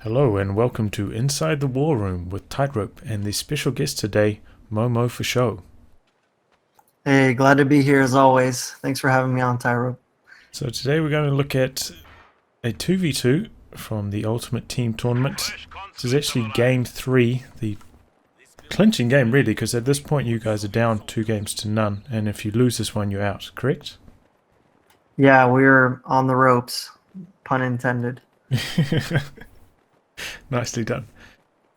Hello and welcome to Inside the War Room with Tightrope and the special guest today, momo4sho. Hey, glad to be here as always. Thanks for having me on, Tyro. So today we're going to look at a 2v2 from the Ultimate Team Tournament. This is actually game 3, the clinching game really, because at this point you guys are down 2 games to none, and if you lose this one you're out, correct? Yeah, we're on the ropes, pun intended. Nicely done.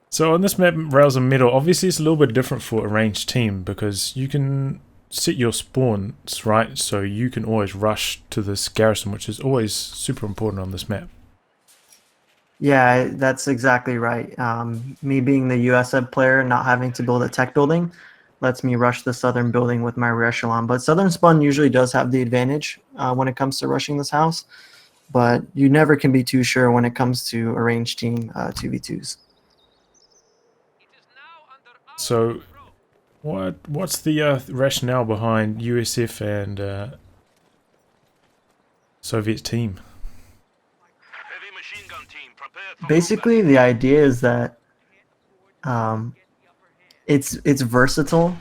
So on this map, Rails and Metal, obviously it's a little bit different for a ranged team because you can set your spawns, right? So you can always rush to this garrison, which is always super important on this map. Yeah, that's exactly right. Me being the USF player, not having to build a tech building, lets me rush the southern building with my rear echelon. But southern spawn usually does have the advantage when it comes to rushing this house. But you never can be too sure when it comes to a ranged team 2v2s. So what's the rationale behind USF and Soviet team? Basically, the idea is that um, it's versatile.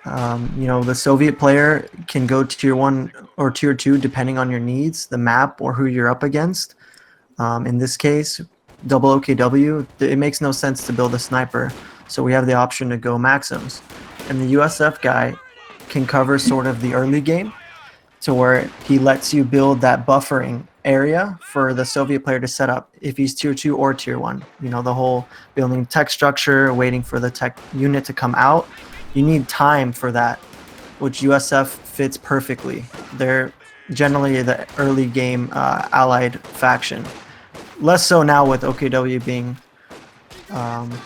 The Soviet player can go tier 1 or tier 2 depending on your needs, the map, or who you're up against. In this case, double OKW, it makes no sense to build a sniper, so we have the option to go Maxims. And the USF guy can cover sort of the early game to where he lets you build that buffering area for the Soviet player to set up if he's tier 2 or tier 1. The whole building tech structure, waiting for the tech unit to come out. You need time for that, which USF fits perfectly. They're generally the early game allied faction. Less so now with OKW being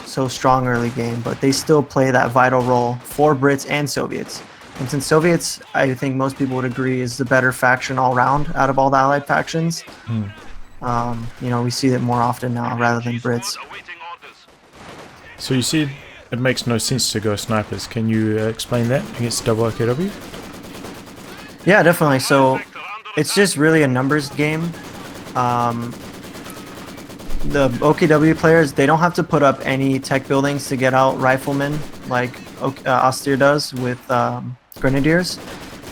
so strong early game, but they still play that vital role for Brits and Soviets. And since Soviets, I think most people would agree, is the better faction all around out of all the allied factions, we see it more often now rather than Brits. So you said it makes no sense to go snipers. Can you explain that against double OKW? Yeah, definitely. So it's just really a numbers game. The OKW players, they don't have to put up any tech buildings to get out riflemen like Austere does with Grenadiers.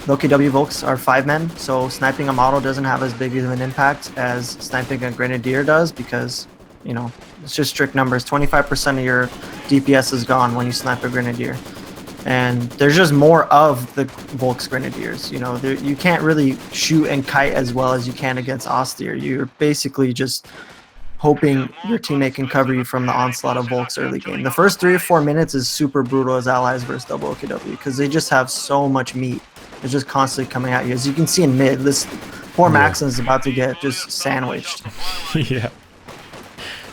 The OKW Volks are 5 men, so sniping a model doesn't have as big of an impact as sniping a Grenadier does because, it's just strict numbers. 25% of your DPS is gone when you snipe a Grenadier. And there's just more of the Volks Grenadiers. You can't really shoot and kite as well as you can against Austere. You're basically just hoping your teammate can cover you from the onslaught of Volks early game. The first 3 or 4 minutes is super brutal as allies versus double OKW because they just have so much meat. It's just constantly coming at you. As you can see in mid, this poor Maxim is about to get just sandwiched. Yeah.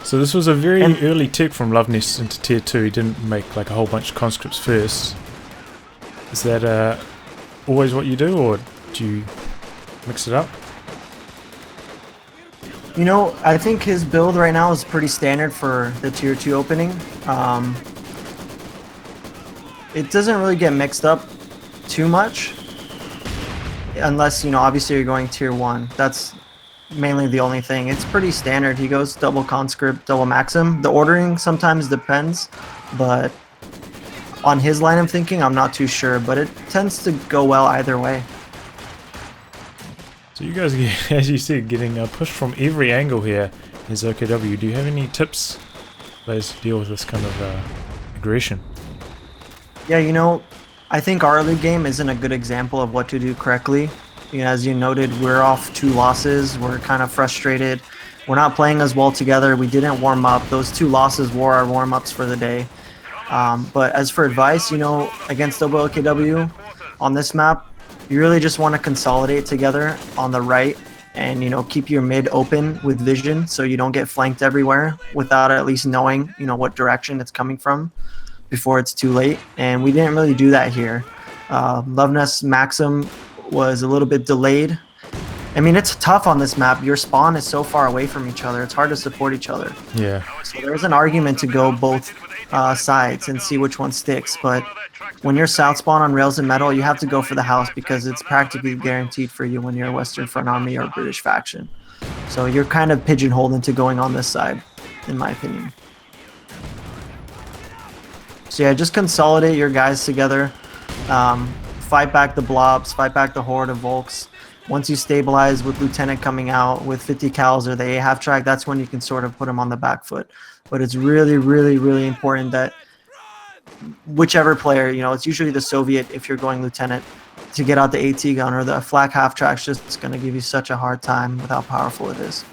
So this was a very early tick from Loveness into tier 2. He didn't make like a whole bunch of conscripts first. Is that always what you do, or do you mix it up? I think his build right now is pretty standard for the tier 2 opening. It doesn't really get mixed up too much unless, obviously you're going tier 1. That's mainly the only thing. It's pretty standard. He goes double conscript, double maxim. The ordering sometimes depends, but on his line of thinking, I'm not too sure, but it tends to go well either way. So you guys, as you said, getting pushed from every angle here is OKW. Do you have any tips ways to deal with this kind of aggression? Yeah, I think our early game isn't a good example of what to do correctly. As you noted, we're off 2 losses. We're kind of frustrated. We're not playing as well together. We didn't warm up. Those 2 losses were our warm-ups for the day. But as for advice, against double OKW on this map, you really just want to consolidate together on the right and, keep your mid open with vision so you don't get flanked everywhere without at least knowing, what direction it's coming from before it's too late. And we didn't really do that here. Loveness Maxim was a little bit delayed. I mean, it's tough on this map. Your spawn is so far away from each other. It's hard to support each other. Yeah. So there's an argument to go both sides and see which one sticks. But when you're south spawn on Rails and Metal, you have to go for the house because it's practically guaranteed for you when you're a Western Front Army or British faction. So you're kind of pigeonholed into going on this side. in my opinion. So yeah, just consolidate your guys together. Fight back the blobs, fight back the horde of Volks. Once you stabilize with Lieutenant coming out with 50 cals or the A half track, that's when you can sort of put them on the back foot. But it's really, really, really important that whichever player, it's usually the Soviet if you're going Lieutenant, to get out the AT gun, or the flak half track's just going to give you such a hard time with how powerful it is.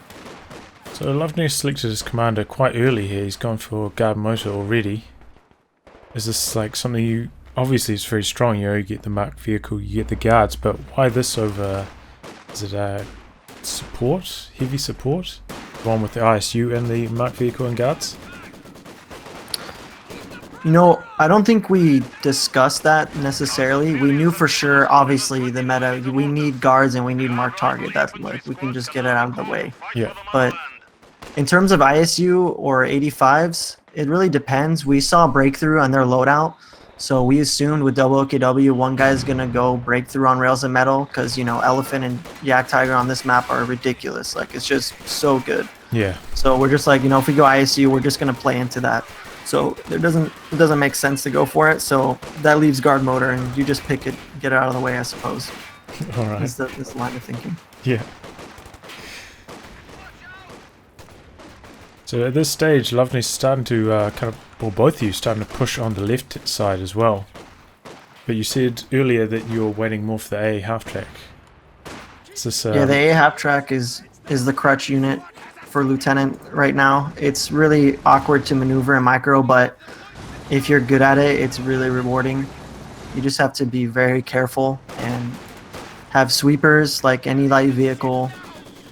So Lovny selected his commander quite early here. He's gone for guard motor already. Is this like something you... Obviously it's very strong, you get the marked vehicle, you get the guards, but why this over... Is it a support? Heavy support? The one with the ISU and the marked vehicle and guards? I don't think we discussed that necessarily. We knew for sure, obviously, the meta, we need guards and we need marked target. That's like, we can just get it out of the way. Yeah. But in terms of ISU or 85s, it really depends. We saw breakthrough on their loadout. So we assumed with double OKW, one guy's going to go breakthrough on Rails and Metal because, Elephant and Yak Tiger on this map are ridiculous. Like, it's just so good. Yeah. So we're just like, if we go ISU, we're just going to play into that. So it doesn't make sense to go for it. So that leaves guard motor, and you just pick it, get it out of the way, I suppose. All right. Is the line of thinking. Yeah. So at this stage, Lovely's starting to both of you starting to push on the left side as well. But you said earlier that you were waiting more for the A half track. Is this, yeah, the A half track is the crutch unit for Lieutenant right now. It's really awkward to maneuver in micro, but if you're good at it, it's really rewarding. You just have to be very careful and have sweepers like any light vehicle,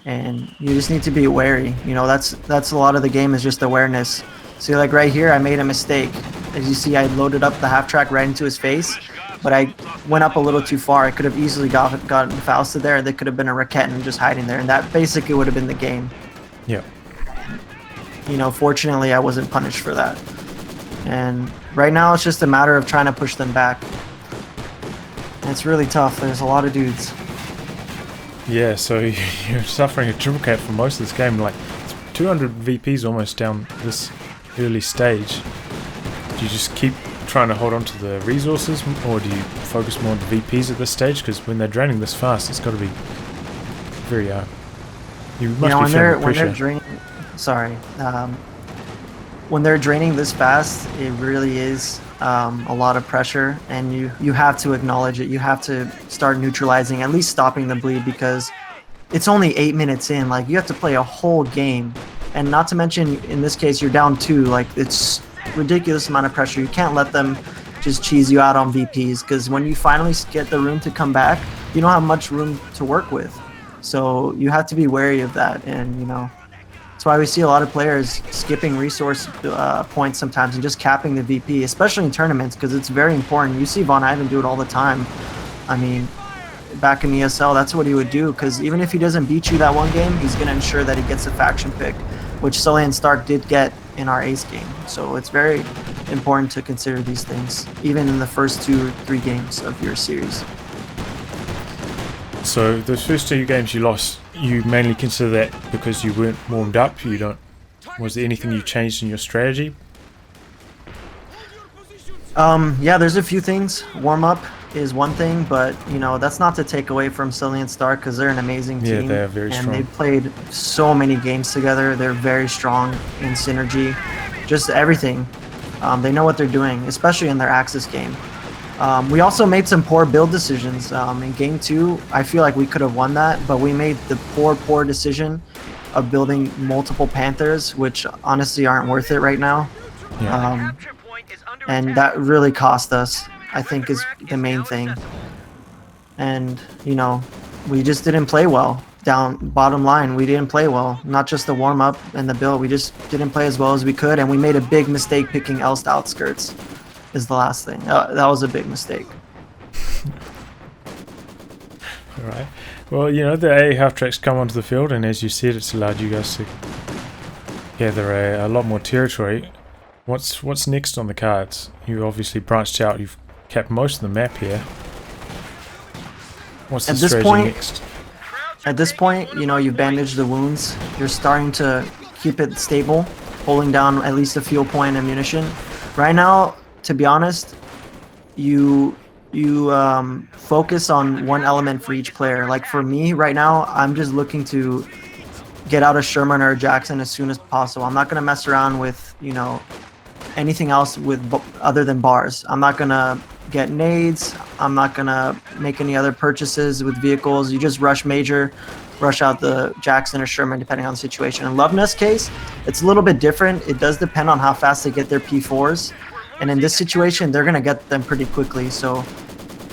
and you just need to be wary. That's a lot of the game, is just awareness. See, like right here, I made a mistake. As you see, I loaded up the half track right into his face, but I went up a little too far. I could have easily gotten Fausted there. There could have been a Raketin just hiding there, and that basically would have been the game. Yeah. Fortunately, I wasn't punished for that. And right now, it's just a matter of trying to push them back. And it's really tough. There's a lot of dudes. Yeah, so you're suffering a triple cap for most of this game. Like 200 VPs almost down this early stage. Do you just keep trying to hold on to the resources, or do you focus more on the VPs at this stage? Because when they're draining this fast, it's got to be very you must be feeling when they're draining. Sorry, when they're draining this fast, it really is a lot of pressure, and you have to acknowledge it. You have to start neutralizing, at least stopping the bleed, because it's only 8 minutes in. Like, you have to play a whole game, and not to mention in this case you're down 2. Like, it's ridiculous amount of pressure. You can't let them just cheese you out on VPs, because when you finally get the room to come back, you don't have much room to work with. So you have to be wary of that, and that's why we see a lot of players skipping resource points sometimes and just capping the VP, especially in tournaments, because it's very important. You see Von Ivan do it all the time. I mean, back in ESL, that's what he would do, because even if he doesn't beat you that one game, he's going to ensure that he gets a faction pick, which Sully and Stark did get in our ace game. So it's very important to consider these things, even in the first 2 or 3 games of your series. So those first 2 games you lost, you mainly consider that because you weren't warmed up? Was there anything you changed in your strategy? Yeah, there's a few things. Warm up is one thing, but that's not to take away from Sully and Stark, because they're an amazing team. Yeah, they are very strong. And they've played so many games together. They're very strong in synergy, just everything. They know what they're doing, especially in their Axis game. We also made some poor build decisions. In Game 2, I feel like we could have won that, but we made the poor decision of building multiple Panthers, which honestly aren't worth it right now. Yeah. And that really cost us, I think, is the main thing. And, we just didn't play well. Bottom line, we didn't play well. Not just the warm-up and the build, we just didn't play as well as we could, and we made a big mistake picking Elst outskirts. Is the last thing. That was a big mistake. Alright. Well, the A half tracks come onto the field, and as you said, it's allowed you guys to gather a lot more territory. What's next on the cards? You obviously branched out. You've capped most of the map here. What's the strategy next? At this point, you've bandaged the wounds. You're starting to keep it stable. holding down at least a fuel point and munition. Right now, to be honest, you focus on one element for each player. Like for me right now, I'm just looking to get out a Sherman or a Jackson as soon as possible. I'm not going to mess around with, you know, anything else with other than bars. I'm not going to get nades. I'm not going to make any other purchases with vehicles. You just rush major, rush out the Jackson or Sherman depending on the situation. In Loveness case, it's a little bit different. It does depend on how fast they get their P4s. And in this situation, they're going to get them pretty quickly. So,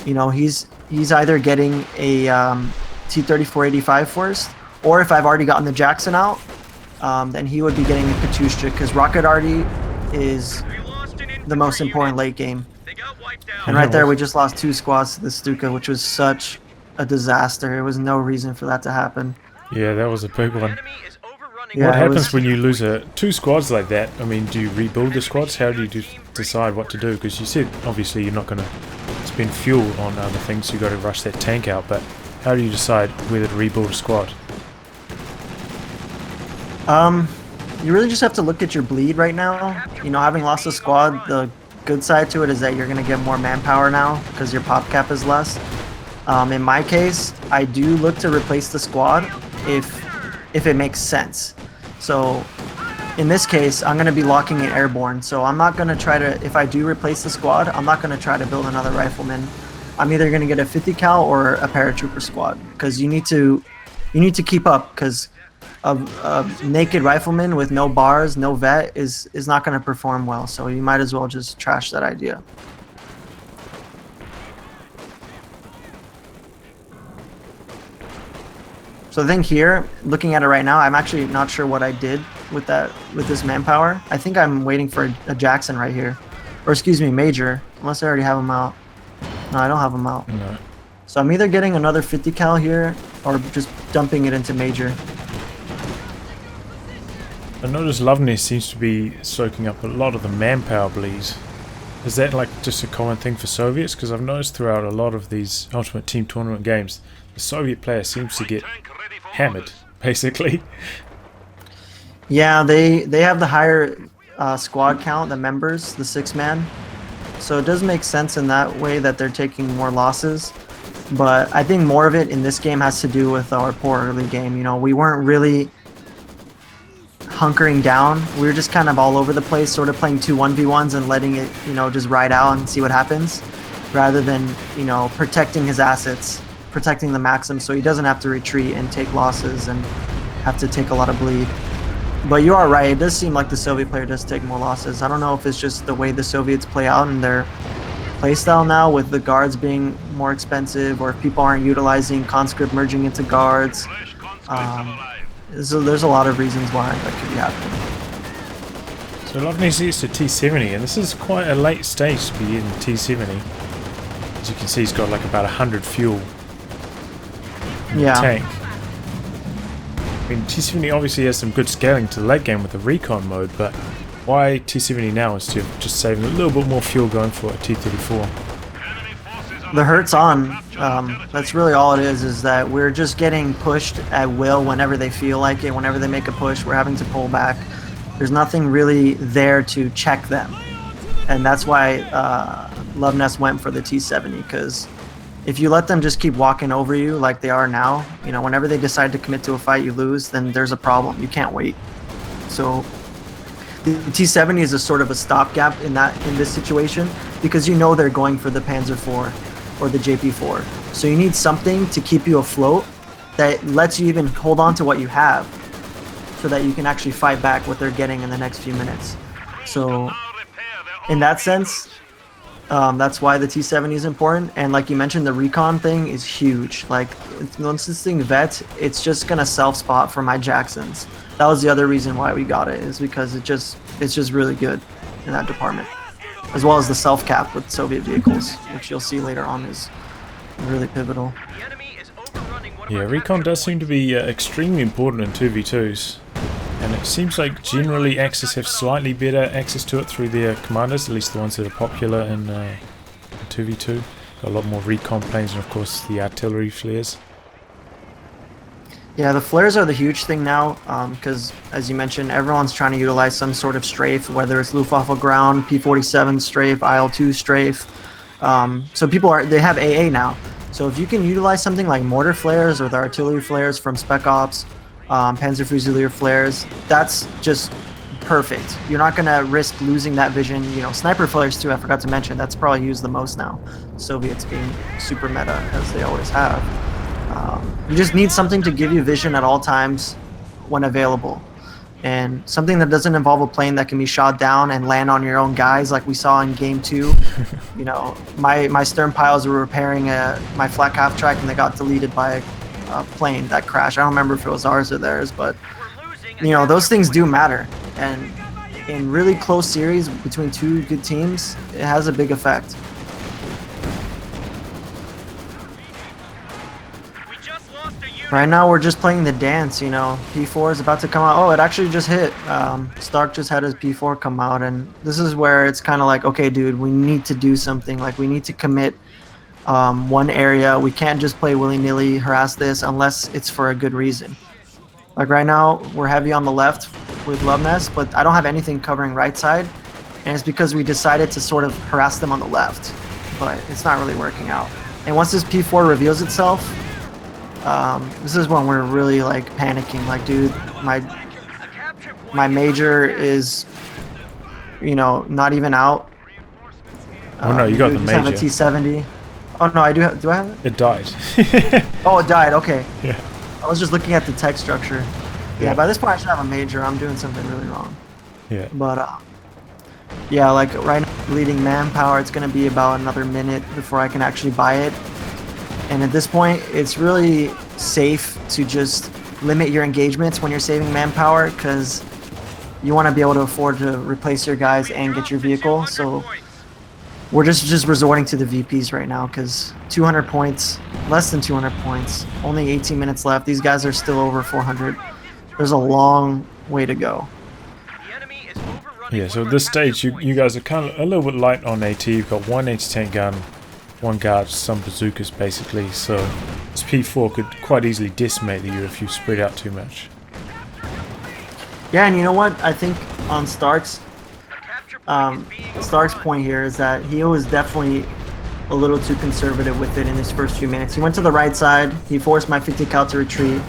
you know, he's either getting a T-3485 first, or if I've already gotten the Jackson out, then he would be getting a Katyusha, because Rocket Arty is the most important late game. And right there, we just lost 2 squads to the Stuka, which was such a disaster. There was no reason for that to happen. Yeah, that was a big one. Yeah, what happens when you lose 2 squads like that? I mean, do you rebuild the squads? How do you decide what to do? Because you said, obviously, you're not going to spend fuel on other things. You've got to rush that tank out. But how do you decide whether to rebuild a squad? You really just have to look at your bleed right now. You know, having lost a squad, the good side to it is that you're going to get more manpower now because your pop cap is less. In my case, I do look to replace the squad if it makes sense. So in this case, I'm going to be locking it airborne. So I'm not going to try to, if I do replace the squad, I'm not going to try to build another rifleman. I'm either going to get a 50 cal or a paratrooper squad, because you need to keep up, because a naked rifleman with no bars, no vet is not going to perform well. So you might as well just trash that idea. So I think here, looking at it right now, I'm actually not sure what I did with this manpower. I think I'm waiting for a Jackson right here. Or excuse me, Major, unless I already have him out. No, I don't have him out. No. So I'm either getting another 50 cal here or just dumping it into Major. I notice Loveness seems to be soaking up a lot of the manpower bleeds. Is that like just a common thing for Soviets? Because I've noticed throughout a lot of these Ultimate Team Tournament games, the Soviet player seems to get hammered, basically. Yeah, they have the higher squad count, the members, the 6-man. So it does make sense in that way that they're taking more losses. But I think more of it in this game has to do with our poor early game. You know, we weren't really hunkering down. We were just kind of all over the place, sort of playing 2 1v1s and letting it, you know, just ride out and see what happens, rather than, you know, protecting his assets, protecting the Maxim so he doesn't have to retreat and take losses and have to take a lot of bleed. But you are right, it does seem like the Soviet player does take more losses. I don't know if it's just the way the Soviets play out in their playstyle now, with the guards being more expensive, or if people aren't utilizing conscript merging into guards. So there's a lot of reasons why that could be happening. So Loveness is to T70, and this is quite a late stage to be in T70. As you can see, he's got like about 100 fuel in the tank. I mean, T70 obviously has some good scaling to the late game with the recon mode, but why T70 now instead of just saving a little bit more fuel going for a T34? The hurt's on. That's really all it is that we're just getting pushed at will whenever they feel like it. Whenever they make a push, we're having to pull back. There's nothing really there to check them. And that's why Loveness went for the T70, because if you let them just keep walking over you like they are now, you know, whenever they decide to commit to a fight, you lose, then there's a problem. You can't wait. So the T70 is a sort of a stopgap in this situation, because you know they're going for the Panzer IV or the JP4. So you need something to keep you afloat that lets you even hold on to what you have, so that you can actually fight back what they're getting in the next few minutes. So in that sense, that's why the T70 is important. And like you mentioned, the recon thing is huge. Like, once this thing vets, it's just gonna self-spot for my Jacksons. That was the other reason why we got it, is because it's just really good in that department. As well as the self-cap with Soviet vehicles, which you'll see later on is really pivotal. Yeah, recon does seem to be extremely important in 2v2s. And it seems like generally Axis have slightly better access to it through their commanders, at least the ones that are popular in 2v2. Got a lot more recon planes and of course the artillery flares. Yeah, the flares are the huge thing now, because as you mentioned, everyone's trying to utilize some sort of strafe, whether it's Luftwaffe ground, P-47 strafe, IL-2 strafe. So they have AA now. So if you can utilize something like mortar flares or the artillery flares from Spec Ops, Panzer Fusilier flares, that's just perfect. You're not gonna risk losing that vision. You know, sniper flares too. I forgot to mention that's probably used the most now. Soviets being super meta as they always have. You just need something to give you vision at all times when available. And something that doesn't involve a plane that can be shot down and land on your own guys like we saw in game 2. You know, my stern piles were repairing my flak half track and they got deleted by a plane that crashed. I don't remember if it was ours or theirs, but you know, those things do matter. And in really close series between two good teams, it has a big effect. Right now, we're just playing the dance, you know. P4 is about to come out. Oh, it actually just hit. Stark just had his P4 come out, and this is where it's kind of like, okay, dude, we need to do something. Like, we need to commit one area. We can't just play willy-nilly, harass this, unless it's for a good reason. Like, right now, we're heavy on the left with Love Nest, but I don't have anything covering right side, and it's because we decided to sort of harass them on the left, but it's not really working out. And once this P4 reveals itself, this is when we're really like panicking. Like, dude, my major is, you know, not even out. Oh no, you got the major. Have a T70. Oh no, I do. Do I have it? It died. Oh, it died. Okay. Yeah. I was just looking at the tech structure. Yeah. By this point, I should have a major. I'm doing something really wrong. Yeah. But yeah, like right now, bleeding manpower. It's gonna be about another minute before I can actually buy it. And at this point, it's really safe to just limit your engagements when you're saving manpower, because you want to be able to afford to replace your guys and get your vehicle. So we're just resorting to the VPs right now, because 200 points, less than 200 points, only 18 minutes left. These guys are still over 400. There's a long way to go. Yeah, so at this stage, you guys are kind of a little bit light on AT. You've got one anti-tank gun, one guard, some bazookas basically, so this P4 could quite easily decimate you if you spread out too much. Yeah, and you know what? I think on Stark's point here is that he was definitely a little too conservative with it in his first few minutes. He went to the right side, he forced my 50 cal to retreat,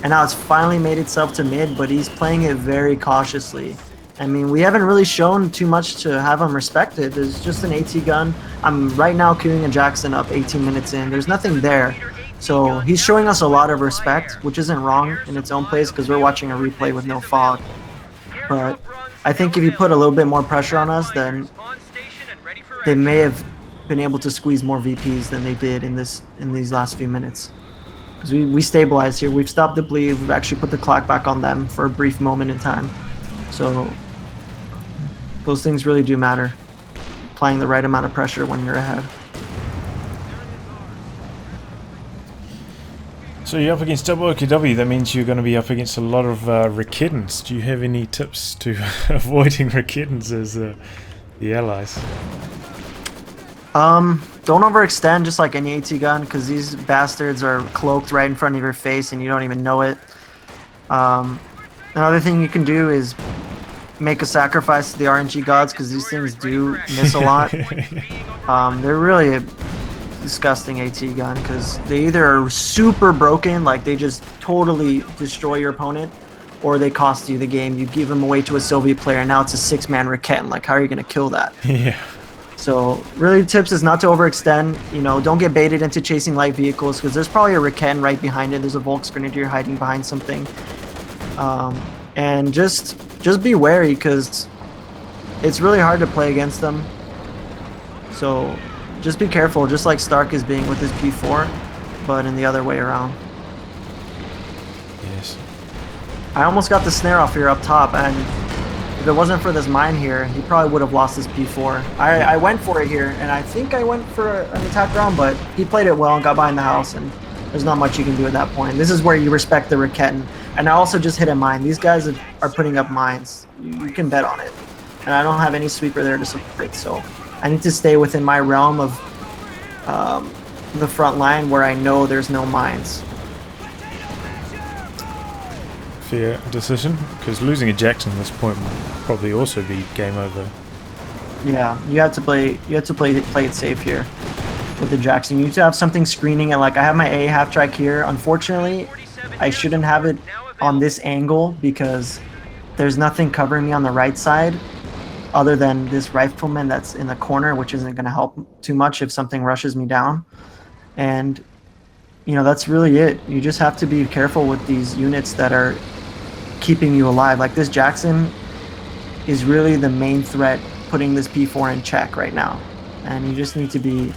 and now it's finally made itself to mid, but he's playing it very cautiously. I mean, we haven't really shown too much to have him respected. There's just an AT gun. I'm right now queuing a Jackson up 18 minutes in. There's nothing there. So he's showing us a lot of respect, which isn't wrong in its own place because we're watching a replay with no fog. But I think if you put a little bit more pressure on us, then they may have been able to squeeze more VPs than they did in these last few minutes. Because we stabilized here. We've stopped the bleed. We've actually put the clock back on them for a brief moment in time. So those things really do matter. Applying the right amount of pressure when you're ahead. So you're up against double OKW, that means you're going to be up against a lot of Rakittans. Do you have any tips to avoiding Rakittans as the allies? Don't overextend just like any AT gun, because these bastards are cloaked right in front of your face and you don't even know it. Another thing you can do is make a sacrifice to the RNG gods, because these things do miss a lot. They're really a disgusting AT gun, because they either are super broken, like they just totally destroy your opponent, or they cost you the game. You give them away to a Soviet player, and now it's a 6-man Raketen. Like, how are you going to kill that? Yeah. So really, tips is not to overextend. You know, don't get baited into chasing light vehicles, because there's probably a Raketen right behind it. There's a Volksgrenadier hiding behind something. And just be wary, because it's really hard to play against them. So just be careful, just like Stark is being with his P4, but in the other way around. Yes. I almost got the snare off here up top, and if it wasn't for this mine here, he probably would have lost his P4. I went for it here, and I think I went for an attack round, but he played it well and got behind the house, and there's not much you can do at that point. This is where you respect the Raketen. And I also just hit a mine. These guys are putting up mines. You can bet on it. And I don't have any sweeper there to support, so I need to stay within my realm of the front line where I know there's no mines. fair decision, because losing a Jackson at this point would probably also be game over. Yeah, you have to play it safe here with the Jackson. You need to have something screening it. Like I have my A half track here. Unfortunately, I shouldn't have it on this angle because there's nothing covering me on the right side other than this rifleman that's in the corner, which isn't going to help too much if something rushes me down. And you know, that's really it. You just have to be careful with these units that are keeping you alive. Like this Jackson is really the main threat putting this P4 in check right now. And you just need to be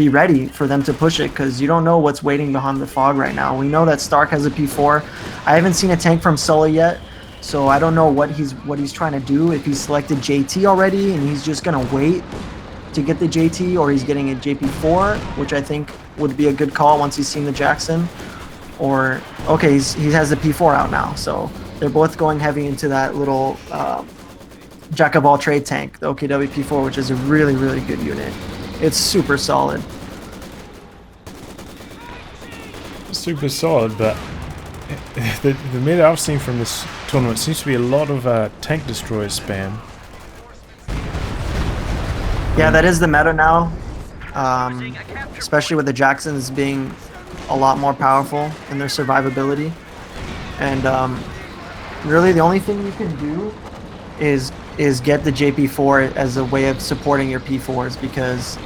ready for them to push it, because you don't know what's waiting behind the fog right now. We know that Stark has a P4. I haven't seen a tank from Sully yet, so I don't know what he's trying to do. If he's selected JT already and he's just gonna wait to get the JT, or he's getting a JP4, which I think would be a good call once he's seen the Jackson. Or okay, he has the P4 out now, so they're both going heavy into that little jack of all trade tank, the OKW P4, which is a really, really good unit. It's super solid. Super solid, but the meta I've seen from this tournament seems to be a lot of tank destroyer spam. Yeah, that is the meta now, especially with the Jacksons being a lot more powerful in their survivability. And really the only thing you can do is get the JP4 as a way of supporting your P4s, because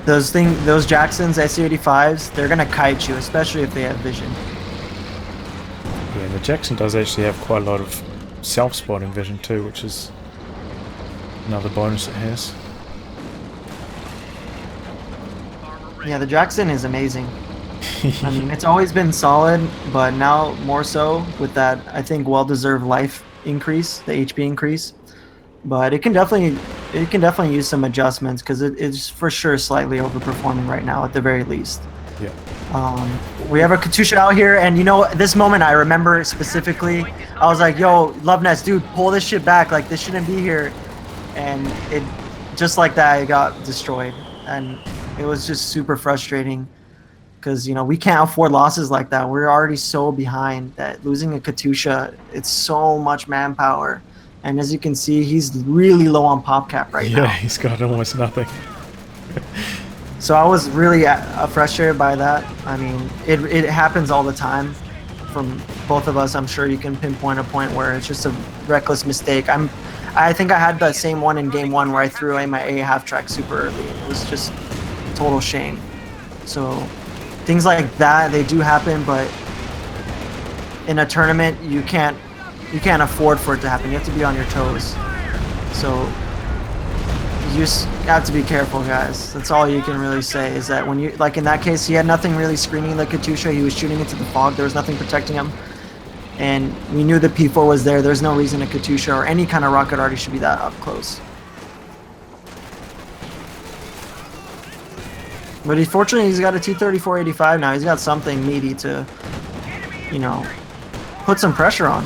those Jacksons, SU-85s, they're gonna kite you, especially if they have vision. Yeah, the Jackson does actually have quite a lot of self-spotting vision too, which is another bonus it has. Yeah, the Jackson is amazing. I mean, it's always been solid, but now more so with that, I think, well-deserved life increase, the HP increase. But it can definitely use some adjustments, because it's for sure slightly overperforming right now at the very least. Yeah. We have a Katusha out here, and you know, this moment I remember specifically. I was like, yo, Loveness, dude, pull this shit back. Like, this shouldn't be here. And it, just like that, it got destroyed. And it was just super frustrating, because, you know, we can't afford losses like that. We're already so behind that losing a Katusha, it's so much manpower. And as you can see, he's really low on pop cap right now. Yeah, he's got almost nothing. So I was really frustrated by that. I mean, it happens all the time from both of us. I'm sure you can pinpoint a point where it's just a reckless mistake. I think I had the same one in game one where I threw away my A half track super early. It was just total shame. So things like that, they do happen, but in a tournament, you can't afford for it to happen. You have to be on your toes. So you just have to be careful, guys. That's all you can really say, is that when you, like in that case, he had nothing really screening the Katusha. He was shooting into the fog. There was nothing protecting him. And we knew the P4 was there. There's no reason a Katusha or any kind of rocket arty should be that up close. But fortunately, he's got a T-34-85 now. He's got something meaty to, you know, put some pressure on.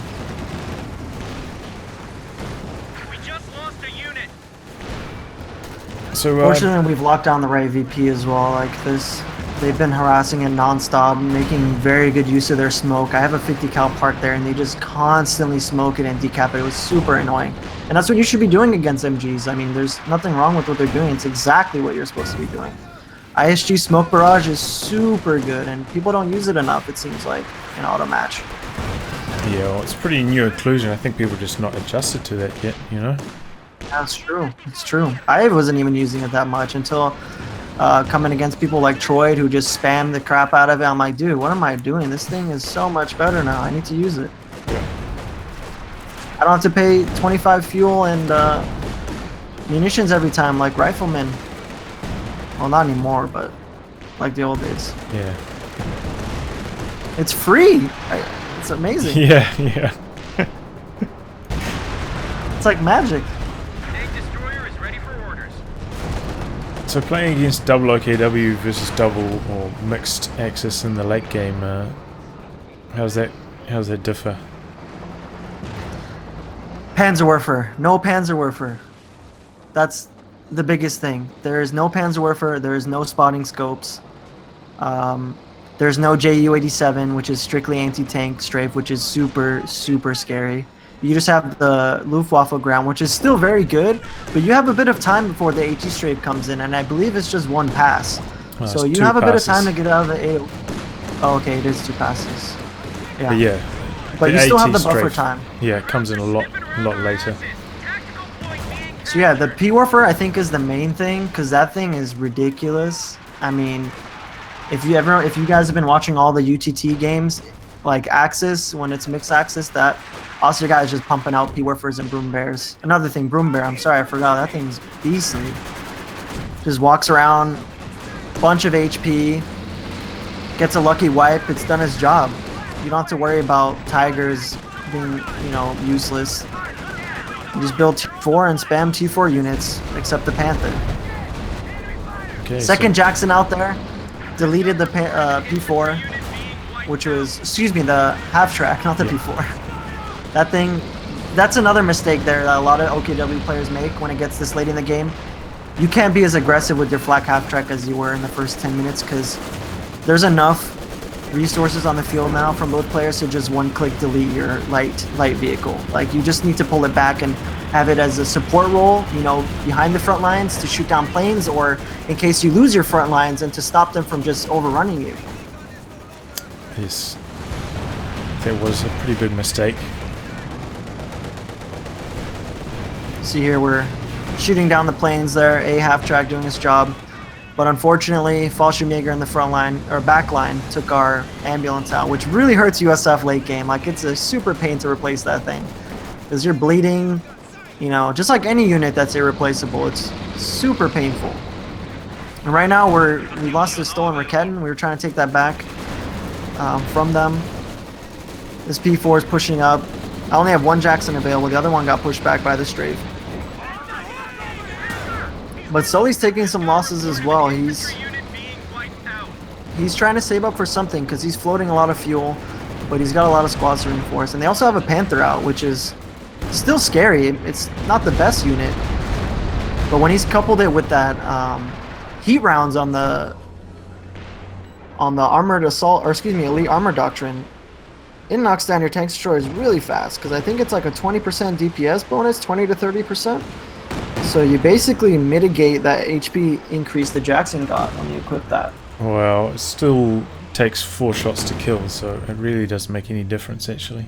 So, fortunately, we've locked down the right VP as well. Like this, they've been harassing it nonstop, making very good use of their smoke. I have a 50 cal parked there, and they just constantly smoke it and decap it. It was super annoying, and that's what you should be doing against MGs. I mean, there's nothing wrong with what they're doing. It's exactly what you're supposed to be doing. ISG smoke barrage is super good, and people don't use it enough. It seems like in auto match. Yeah, well, it's pretty new occlusion. I think people are just not adjusted to that yet, you know? That's true. It's true. I wasn't even using it that much until coming against people like Troy, who just spam the crap out of it. I'm like, dude, what am I doing? This thing is so much better now. I need to use it. I don't have to pay 25 fuel and munitions every time like Rifleman. Well, not anymore, but like the old days. Yeah. It's free. It's amazing. Yeah, yeah. It's like magic. So playing against double OKW versus double or mixed axis in the late game, how's that differ? Panzerwerfer. No Panzerwerfer. That's the biggest thing. There is no Panzerwerfer. There is no spotting scopes. There's no Ju-87, which is strictly anti-tank strafe, which is super, super scary. You just have the Luftwaffe ground, which is still very good, but you have a bit of time before the HE strafe comes in, and I believe it's just one pass. Oh, So it's you have a bit of time passes. to get out of the AoE. Oh, okay, it is 2 passes. Yeah. But yeah, But you still have AT the buffer strafe, time. yeah, it comes in a lot later. So yeah, the P-Warfer I think is the main thing, because that thing is ridiculous. I mean, if you guys have been watching all the UTT games, like Axis, when it's mixed Axis, that also your guys just pumping out P-Warfers and Broom Bears. Another thing, Broom Bear, I'm sorry, I forgot, that thing's beastly. Just walks around, bunch of HP, gets a lucky wipe, it's done its job. You don't have to worry about Tigers being, you know, useless. You just build T4 and spam T4 units, except the Panther. Okay, Second Jackson out there, deleted the P4, which was, excuse me, the half track, not the P4. That thing, that's another mistake there that a lot of OKW players make when it gets this late in the game. You can't be as aggressive with your flak half track as you were in the first 10 minutes because there's enough resources on the field now from both players to just one-click delete your light vehicle. Like, you just need to pull it back and have it as a support role, you know, behind the front lines to shoot down planes, or in case you lose your front lines and to stop them from just overrunning you. yes, that was a pretty big mistake. See here, we're shooting down the planes there, a half track doing his job. But unfortunately, Fallschirmjäger in the front line, or back line, took our ambulance out, which really hurts USF late game. Like, it's a super pain to replace that thing. Because you're bleeding, you know, just like any unit that's irreplaceable. It's super painful. And right now, we lost the stolen Raketten. We were trying to take that back from them. This P4 is pushing up. I only have one Jackson available. The other one got pushed back by the strafe. But Sully's taking some losses as well. He's trying to save up for something because he's floating a lot of fuel, but he's got a lot of squads to reinforce. And they also have a Panther out, which is still scary. It's not the best unit, but when he's coupled it with that heat rounds on the armored assault, or excuse me, elite armor doctrine, it knocks down your tank destroyers really fast because I think it's like a 20% DPS bonus, 20 to 30%. So you basically mitigate that HP increase the Jackson got when you equip that. Well, it still takes 4 shots to kill, so it really doesn't make any difference actually.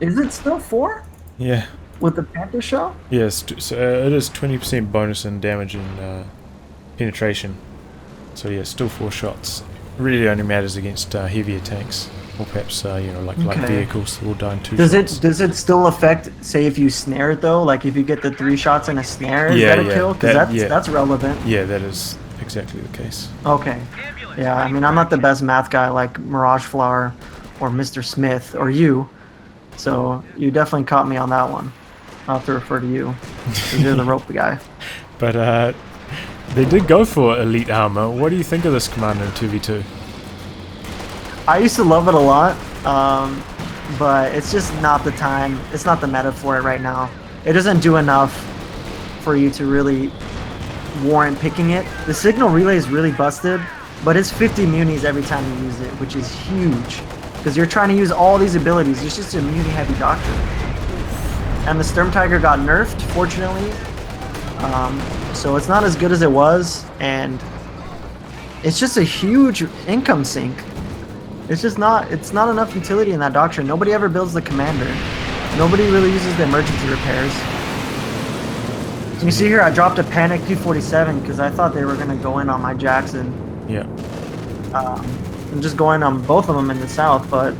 Is it still 4? Yeah. With the Panther shell? Yes, so it is 20% bonus in damage and penetration. So yeah, still 4 shots. It really only matters against heavier tanks, or perhaps you know, like light vehicles that will die in 2 shots. Does it still affect, say, if you snare it though? Like if you get the 3 shots in a snare, is that a kill? Because that's relevant. Yeah, that is exactly the case. Okay. Yeah, I mean, I'm not the best math guy like Mirage Flower or Mr. Smith or you, so you definitely caught me on that one. I'll have to refer to you, because you're the rope guy. But they did go for elite armor. What do you think of this commander in 2v2? I used to love it a lot, but it's just not the time. It's not the meta for it right now. It doesn't do enough for you to really warrant picking it. The signal relay is really busted, but it's 50 munis every time you use it, which is huge. Because you're trying to use all these abilities. It's just a muni-heavy doctrine. And the Sturm Tiger got nerfed, fortunately. So it's not as good as it was, and it's just a huge income sink. It's not enough utility in that doctrine. Nobody ever builds the commander. Nobody really uses the emergency repairs. You see here, I dropped a panic P47 because I thought they were going to go in on my Jackson. Yeah. I'm just going on both of them in the south, but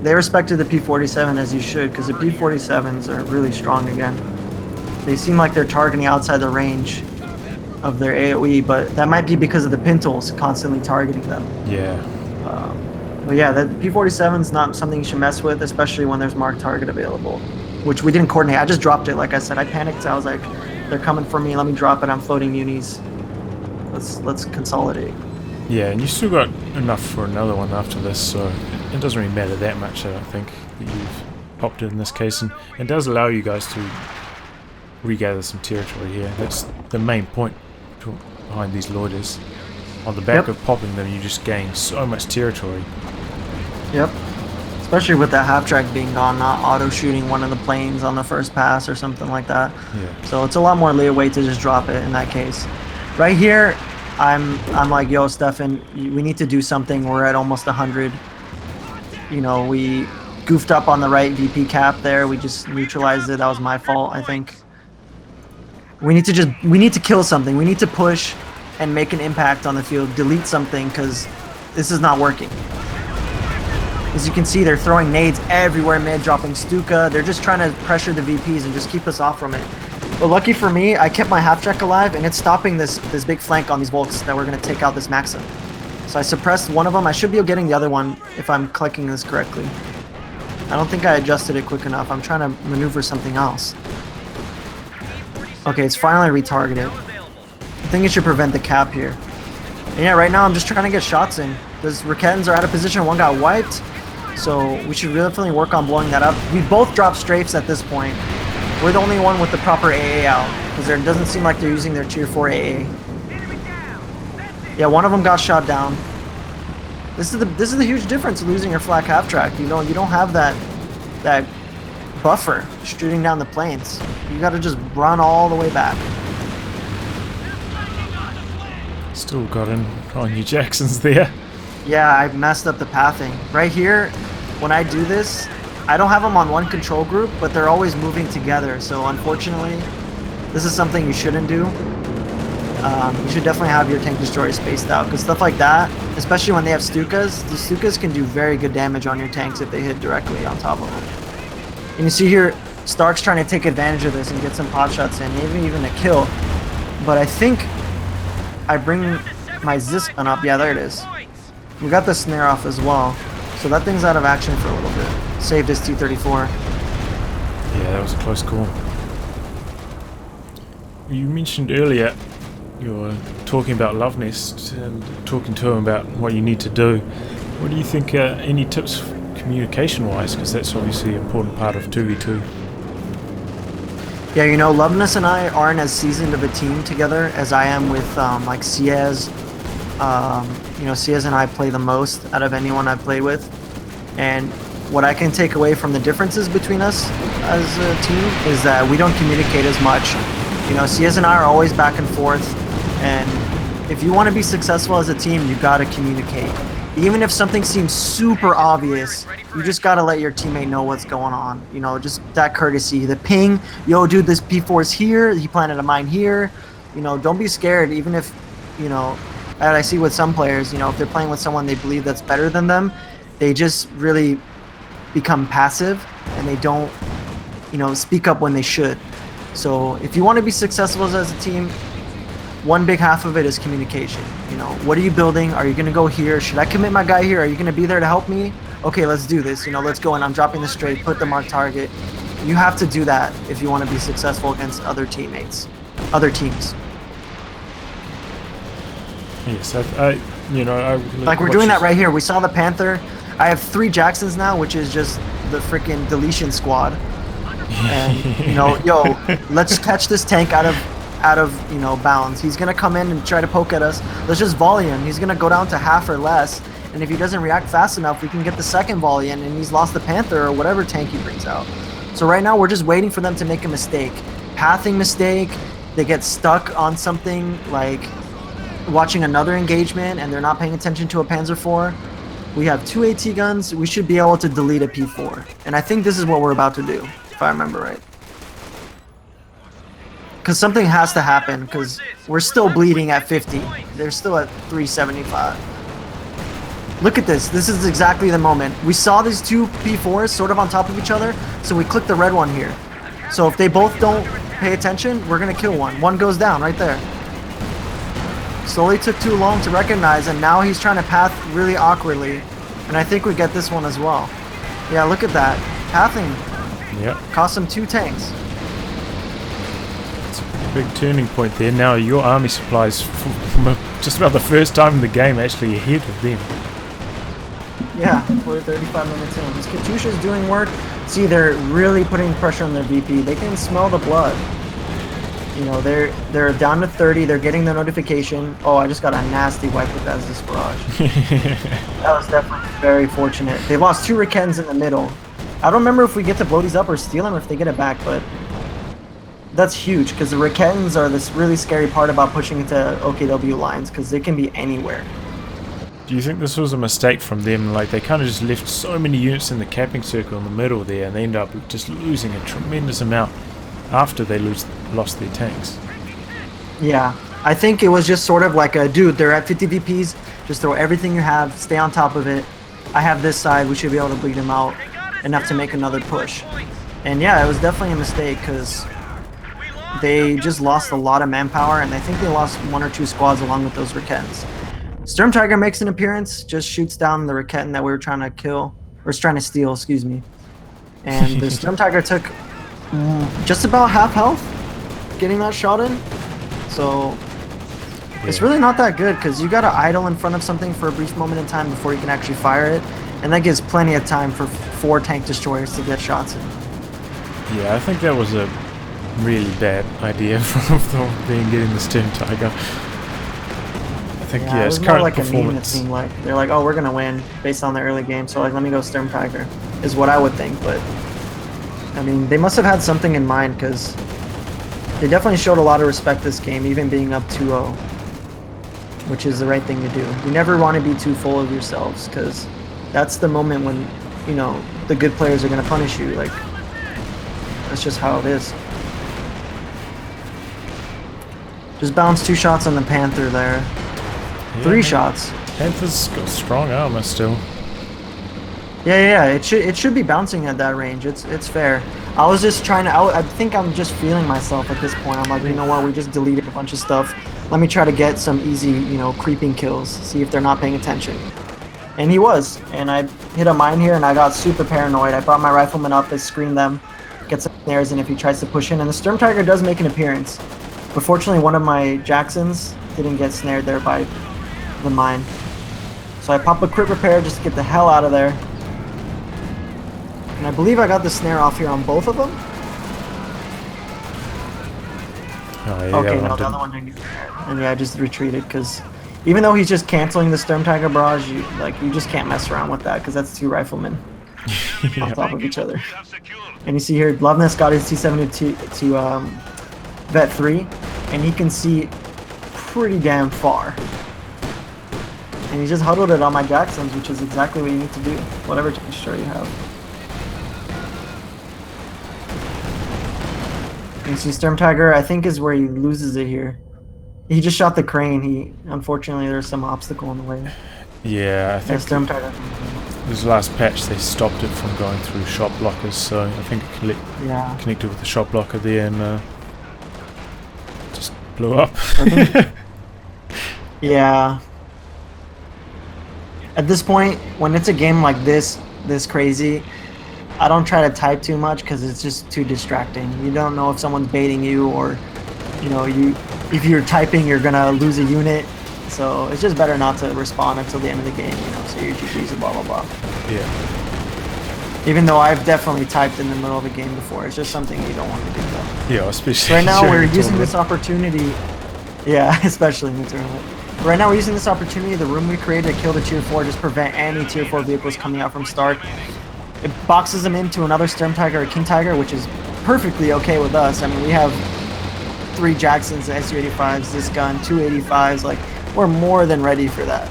they respected the P47 as you should, because the P47s are really strong again. They seem like they're targeting outside the range of their AoE, but that might be because of the Pintols constantly targeting them. Yeah. But yeah, the P47 is not something you should mess with, especially when there's marked target available, which we didn't coordinate. I just dropped it, like I said. I panicked. I was like, they're coming for me. Let me drop it. I'm floating munis. Let's consolidate. Yeah, and you still got enough for another one after this, so it doesn't really matter that much, I don't think, that you've popped it in this case. And it does allow you guys to regather some territory here. That's the main point behind these loiters. on the back of popping them, you just gain so much territory. Yep. Especially with that half track being gone, not auto shooting one of the planes on the first pass or something like that. Yeah. So it's a lot more leeway to just drop it in that case. Right here, I'm like, yo, Stefan, we need to do something. We're at almost 100. You know, we goofed up on the right VP cap there. We just neutralized it. That was my fault, I think. We need to kill something. We need to push and make an impact on the field. Delete something, because this is not working. As you can see, they're throwing nades everywhere mid, dropping Stuka. They're just trying to pressure the VPs and just keep us off from it. But lucky for me, I kept my half-track alive, and it's stopping this big flank on these Volks that we're going to take out this Maxim. So I suppressed one of them. I should be getting the other one if I'm clicking this correctly. I don't think I adjusted it quick enough. I'm trying to maneuver something else. Okay, it's finally retargeted. I think it should prevent the cap here. And yeah, right now I'm just trying to get shots in. Those Raketans are out of position. One got wiped. So we should definitely work on blowing that up. We both dropped strafes at this point. We're the only one with the proper AA out, because there doesn't seem like they're using their tier 4 AA. Yeah, one of them got shot down. This is the huge difference of losing your flak half track. You don't have that buffer shooting down the planes. You got to just run all the way back. Still got in on you Jacksons there. Yeah, I messed up the pathing. Right here, when I do this, I don't have them on one control group, but they're always moving together. So unfortunately, this is something you shouldn't do. You should definitely have your tank destroyers spaced out, because stuff like that, especially when they have Stukas, the Stukas can do very good damage on your tanks if they hit directly on top of them. And you see here, Stark's trying to take advantage of this and get some pot shots in, maybe even a kill. But I think I bring my Zisk gun up. Yeah, there it is. We got the snare off as well, so that thing's out of action for a little bit. Saved his T-34. Yeah, that was a close call. You mentioned earlier you were talking about Love Nest and talking to him about what you need to do. What do you think, any tips communication-wise, because that's obviously an important part of 2v2? Yeah, you know, Loveness and I aren't as seasoned of a team together as I am with like Ciez. You know, Ciez and I play the most out of anyone I've played with. And what I can take away from the differences between us as a team is that we don't communicate as much. You know, Ciez and I are always back and forth. And if you want to be successful as a team, you got to communicate. Even if something seems super obvious, you just got to let your teammate know what's going on. You know, just that courtesy. The ping, yo, dude, this P4 is here. He planted a mine here. You know, don't be scared, even if, you know, and I see with some players, you know, if they're playing with someone they believe that's better than them, they just really become passive and they don't, you know, speak up when they should. So if you want to be successful as a team, one big half of it is communication. You know, what are you building? Are you going to go here? Should I commit my guy here? Are you going to be there to help me? Okay, let's do this. You know, let's go, and I'm dropping the straight, put the mark target. You have to do that if you want to be successful against other teammates, other teams. Yes, I you know, like we're doing that right here. We saw the Panther. I have 3 Jacksons now, which is just the freaking deletion squad. And you know, yo, let's catch this tank out of you know, bounds. He's gonna come in and try to poke at us. Let's just volley him. He's gonna go down to half or less, and if he doesn't react fast enough, we can get the second volley in, and he's lost the Panther or whatever tank he brings out. So right now we're just waiting for them to make a mistake, pathing mistake. They get stuck on something like watching another engagement, and they're not paying attention to a Panzer IV. We have 2 AT guns. We should be able to delete a P4, and I think this is what we're about to do, if I remember right. Because something has to happen, because we're still bleeding at 50. They're still at 375. Look at this. This is exactly the moment. We saw these 2 P4s sort of on top of each other, so we clicked the red one here. So if they both don't pay attention, we're going to kill one. One goes down right there. Slowly took too long to recognize, and now he's trying to path really awkwardly. And I think we get this one as well. Yeah, look at that. Pathing. Yep. Cost him 2 tanks. Big turning point there. Now your army supplies from just about the first time in the game actually ahead of them. Yeah, we're 35 minutes in. This Katyusha's doing work. See, they're really putting pressure on their VP. They can smell the blood. You know, they're down to 30. They're getting the notification. Oh, I just got a nasty wipe with this barrage. That was definitely very fortunate. They lost 2 Rikens in the middle. I don't remember if we get to blow these up or steal them if they get it back, but that's huge because the Rikens are this really scary part about pushing into OKW lines because they can be anywhere. Do you think this was a mistake from them? Like, they kind of just left so many units in the capping circle in the middle there, and they end up just losing a tremendous amount after they lost their tanks. Yeah, I think it was just sort of like a, dude, they're at 50 VPs, just throw everything you have, stay on top of it. I have this side, we should be able to bleed them out enough to make another push. And yeah, it was definitely a mistake because they just lost a lot of manpower, and I think they lost 1 or 2 squads along with those Rikens. Sturm Tiger makes an appearance, just shoots down the Riken that we were trying to kill, or trying to steal, excuse me. And the Sturm Tiger took just about half health getting that shot in. So it's really not that good because you got to idle in front of something for a brief moment in time before you can actually fire it. And that gives plenty of time for 4 tank destroyers to get shots in. Yeah, I think that was a really bad idea from being getting the Sturm Tiger. I think, yeah, it its was more current like a meme, it performance. seemed like. They're like, oh, we're going to win based on the early game. So, like, let me go Sturm Tiger is what I would think. But, I mean, they must have had something in mind because they definitely showed a lot of respect this game, even being up 2-0, which is the right thing to do. You never want to be too full of yourselves because that's the moment when, you know, the good players are going to punish you. Like, that's just how it is. Just bounced 2 shots on the Panther there. Yeah, 3 shots. Panther's got strong armor still. Yeah, it should be bouncing at that range. It's fair. I was just trying to. I think I'm just feeling myself at this point. I'm like, you know what? We just deleted a bunch of stuff. Let me try to get some easy, you know, creeping kills. See if they're not paying attention. And he was. And I hit a mine here, and I got super paranoid. I brought my rifleman up to screen them, get some snares in if he tries to push in. And the Sturm Tiger does make an appearance. But fortunately, one of my Jacksons didn't get snared there by the mine. So I pop a crit repair just to get the hell out of there. And I believe I got the snare off here on both of them. Oh, yeah, Okay, no, the other one didn't get snared. And yeah, I just retreated because even though he's just canceling the Sturm Tiger barrage, you just can't mess around with that because that's 2 riflemen on top of each other. And you see here, Loveness got his T7 to Vet 3, and he can see pretty damn far. And he just huddled it on my Jacksons, which is exactly what you need to do, whatever texture you have. And you see Sturm Tiger, I think, is where he loses it here. He just shot the crane. Unfortunately, there's some obstacle in the way. Yeah, I think Sturm Tiger. this last patch they stopped it from going through shot blockers, so I think it connected with the shot blocker there and just blew up. Yeah. At this point, when it's a game like this crazy, I don't try to type too much because it's just too distracting. You don't know if someone's baiting you or, you know, if you're typing, you're gonna lose a unit. So it's just better not to respond until the end of the game, you know, so your GG's and blah, blah, blah. Yeah. Even though I've definitely typed in the middle of a game before. It's just something you don't want to do, though. Yeah, especially So right now during we're the using tournament. this opportunity. Yeah, especially in the tournament. Right now we're using this opportunity, the room we created to kill the tier 4, just prevent any tier 4 vehicles coming out from start. It boxes them into another Sturm Tiger or King Tiger, which is perfectly okay with us. I mean, we have 3 Jacksons, SU-85s, this gun, 2 85s. Like, we're more than ready for that.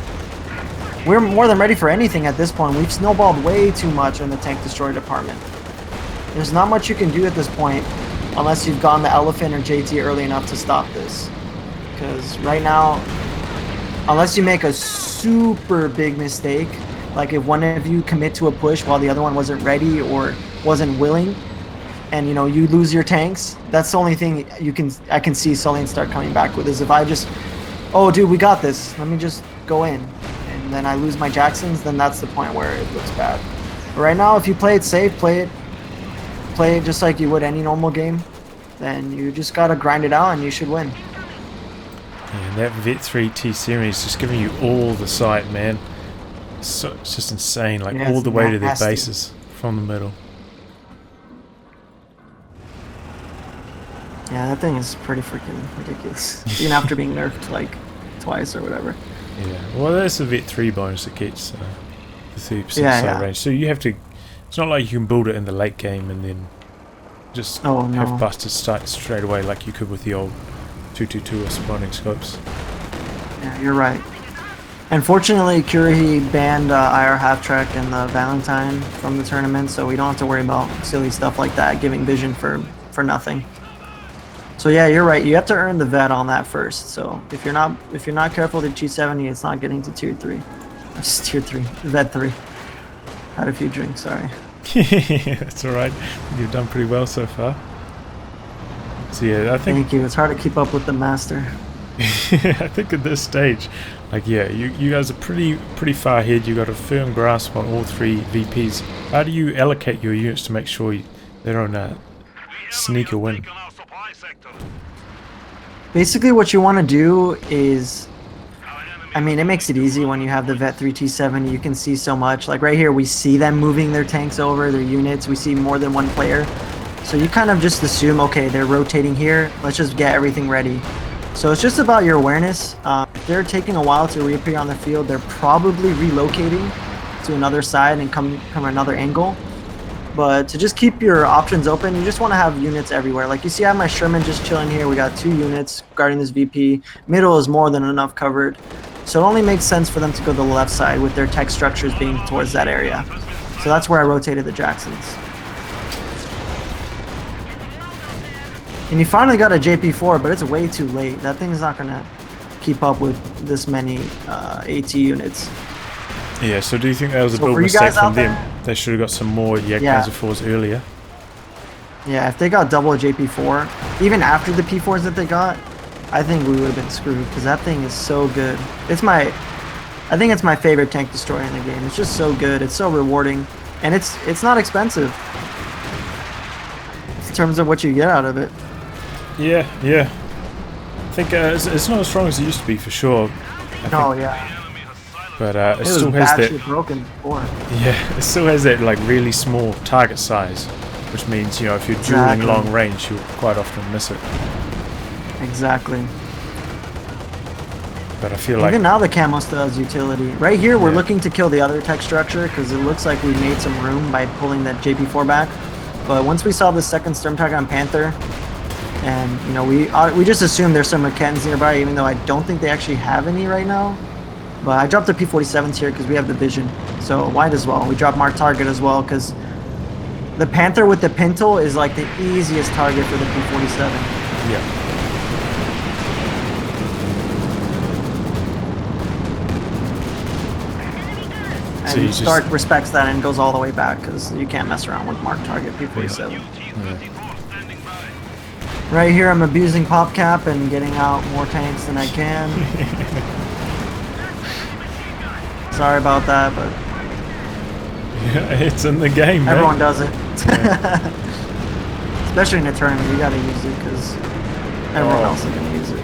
We're more than ready for anything at this point. We've snowballed way too much in the tank destroyer department. There's not much you can do at this point unless you've gone the Elephant or JT early enough to stop this. Because right now, unless you make a super big mistake, like if one of you commit to a push while the other one wasn't ready or wasn't willing, and you know you lose your tanks, that's the only thing I can see Sullian start coming back with, is if I just, oh dude, we got this, let me just go in, and then I lose my Jacksons, then that's the point where it looks bad. But right now, if you play it safe, play it just like you would any normal game, then you just gotta grind it out and you should win. Yeah, that Vet 3 T series is just giving you all the sight, man. So it's just insane, like Yeah, all it's the way to their nasty. bases from the middle. Yeah, that thing is pretty freaking ridiculous. Even after being nerfed like twice or whatever. Yeah, well, there's the Vet 3 bonus that gets the 30% sight Yeah. range. So you have to. It's not like you can build it in the late game and then just Oh have no. busted sight straight away like you could with the old 222 or spawning scopes. Yeah, you're right. Unfortunately, Kurihi banned IR half track and the Valentine from the tournament, so we don't have to worry about silly stuff like that giving vision for nothing. So yeah, you're right. You have to earn the vet on that first. So if you're not careful to G70, it's not getting to tier 3. It's tier 3, vet 3. Had a few drinks, sorry. That's alright. You've done pretty well so far. So yeah, I think. Thank you. It's hard to keep up with the master. I think at this stage, like yeah, you guys are pretty far ahead. You got a firm grasp on all 3 VPs. How do you allocate your units to make sure they don't sneak a win? Basically, what you want to do is, I mean, it makes it easy when you have the Vet 3 T7. You can see so much. Like right here, we see them moving their tanks over, their units. We see more than one player. So you kind of just assume, okay, they're rotating here. Let's just get everything ready. So it's just about your awareness. If they're taking a while to reappear on the field, they're probably relocating to another side and come another angle. But to just keep your options open, you just want to have units everywhere. Like you see, I have my Sherman just chilling here. We got 2 units guarding this VP. Middle is more than enough covered. So it only makes sense for them to go to the left side with their tech structures being towards that area. So that's where I rotated the Jacksons. And you finally got a JP4, but it's way too late. That thing's not going to keep up with this many AT units. Yeah, so do you think that was a build mistake from them? They should have got some more Jagdpanzer 4s earlier. Yeah, if they got double JP4, even after the P4s that they got, I think we would have been screwed because that thing is so good. I think it's my favorite tank destroyer in the game. It's just so good. It's so rewarding, and it's not expensive in terms of what you get out of it. Yeah. I think it's not as strong as it used to be for sure. Yeah. But it still has that broken before. Yeah, it still has that like really small target size, which means if you're dueling long range, you'll quite often miss it. Exactly. But I feel like even now the camo still has utility. Right here, we're looking to kill the other tech structure because it looks like we made some room by pulling that JP4 back. But once we saw the second Storm Target on Panther, and we just assumed there's some Merkens nearby, even though I don't think they actually have any right now. But I dropped the P47s here because we have the vision, so might as well. We dropped Mark Target as well because the Panther with the Pintle is like the easiest target for the P47. Yeah. And Stark respects that and goes all the way back because you can't mess around with Mark Target P47. Yeah. Right here, I'm abusing Pop Cap and getting out more tanks than I can. Sorry about that, but yeah, it's in the game. Everyone does it, especially in a tournament. You gotta use it because everyone else is gonna use it.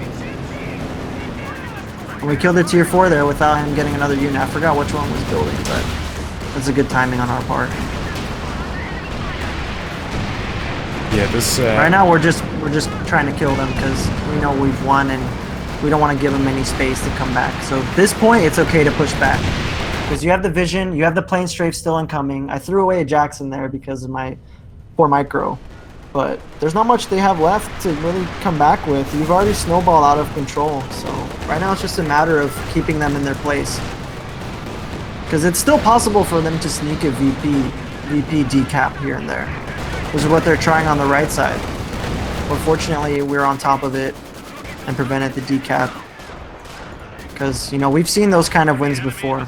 And we killed the tier 4 there without him getting another unit. I forgot which one was building, but that's a good timing on our part. Yeah, this. Right now we're just trying to kill them because we know we've won and we don't want to give them any space to come back. So at this point, it's okay to push back because you have the vision, you have the plane strafe still incoming. I threw away a Jackson there because of my poor micro, but there's not much they have left to really come back with. You've already snowballed out of control, so right now it's just a matter of keeping them in their place because it's still possible for them to sneak a VP decap here and there. This is what they're trying on the right side. But fortunately, we're on top of it and prevented the decap. Because, we've seen those kind of wins before.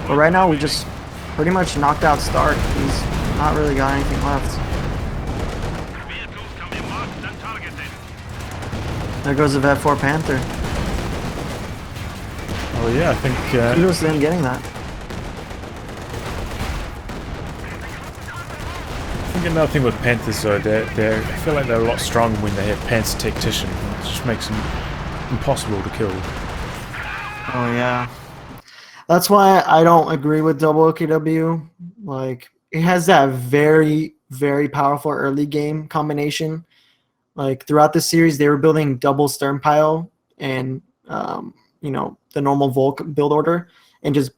But right now, we just pretty much knocked out Stark. He's not really got anything left. There goes the Vet 4 Panther. Oh yeah, I think... kudos to them getting that. I think another thing with Panthers though, I feel like they're a lot stronger when they have Panther Tactician. It just makes them impossible to kill. Oh yeah. That's why I don't agree with double OKW. Like, it has that very, very powerful early game combination Like throughout the series, they were building double stern pile and the normal Volk build order, and just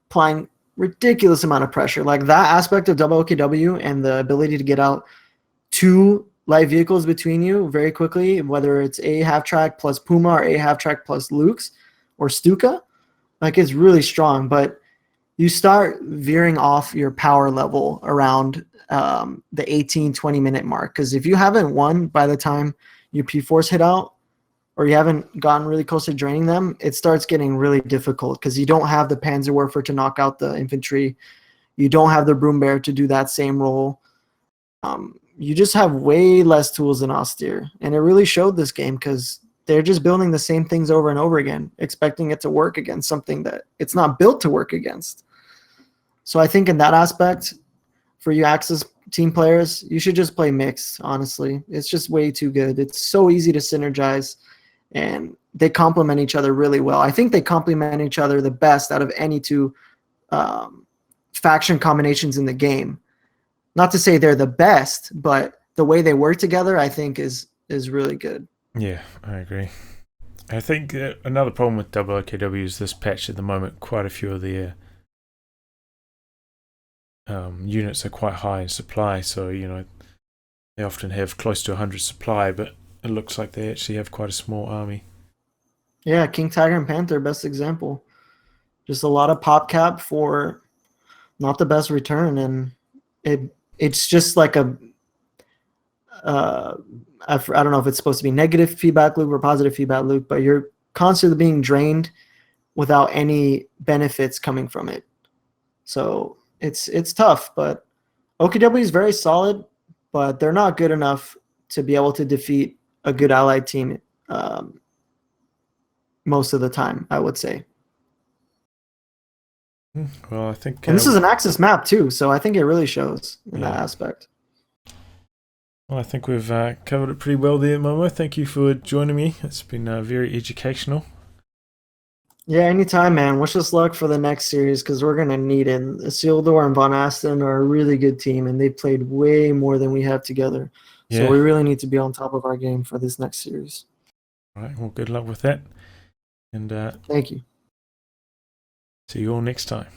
applying ridiculous amount of pressure. Like that aspect of double OKW and the ability to get out two light vehicles between you very quickly, whether it's a half track plus Puma or a half track plus Luke's or Stuka, like it's really strong. But you start veering off your power level around the 18-20 minute mark, because if you haven't won by the time your P4s hit out, or you haven't gotten really close to draining them, it starts getting really difficult because you don't have the Panzerwerfer to knock out the infantry. You don't have the Broom Bear to do that same role. You just have way less tools than Austere. And it really showed this game because they're just building the same things over and over again, expecting it to work against something that it's not built to work against. So I think in that aspect, for you Axis team players, you should just play mixed, honestly. It's just way too good. It's so easy to synergize, and they complement each other really well. I think they complement each other the best out of any two faction combinations in the game. Not to say they're the best, but the way they work together, I think, is really good. Yeah, I agree. I think another problem with double OKW is this patch at the moment, quite a few of the units are quite high in supply, so they often have close to 100 supply, but it looks like they actually have quite a small army. Yeah, King Tiger and Panther, best example. Just a lot of pop cap for not the best return, and it's just like a I don't know if it's supposed to be negative feedback loop or positive feedback loop, but you're constantly being drained without any benefits coming from it. So it's tough, but OKW is very solid, but they're not good enough to be able to defeat a good allied team most of the time, I would say. Well, I think... and this is an Axis map too, so I think it really shows in that aspect. Well, I think we've covered it pretty well there, Momo. Thank you for joining me. It's been very educational. Yeah, anytime, man. Wish us luck for the next series because we're going to need it. Isildur and Von Asten are a really good team, and they've played way more than we have together. So we really need to be on top of our game for this next series. All right, well, good luck with that. And thank you. See you all next time.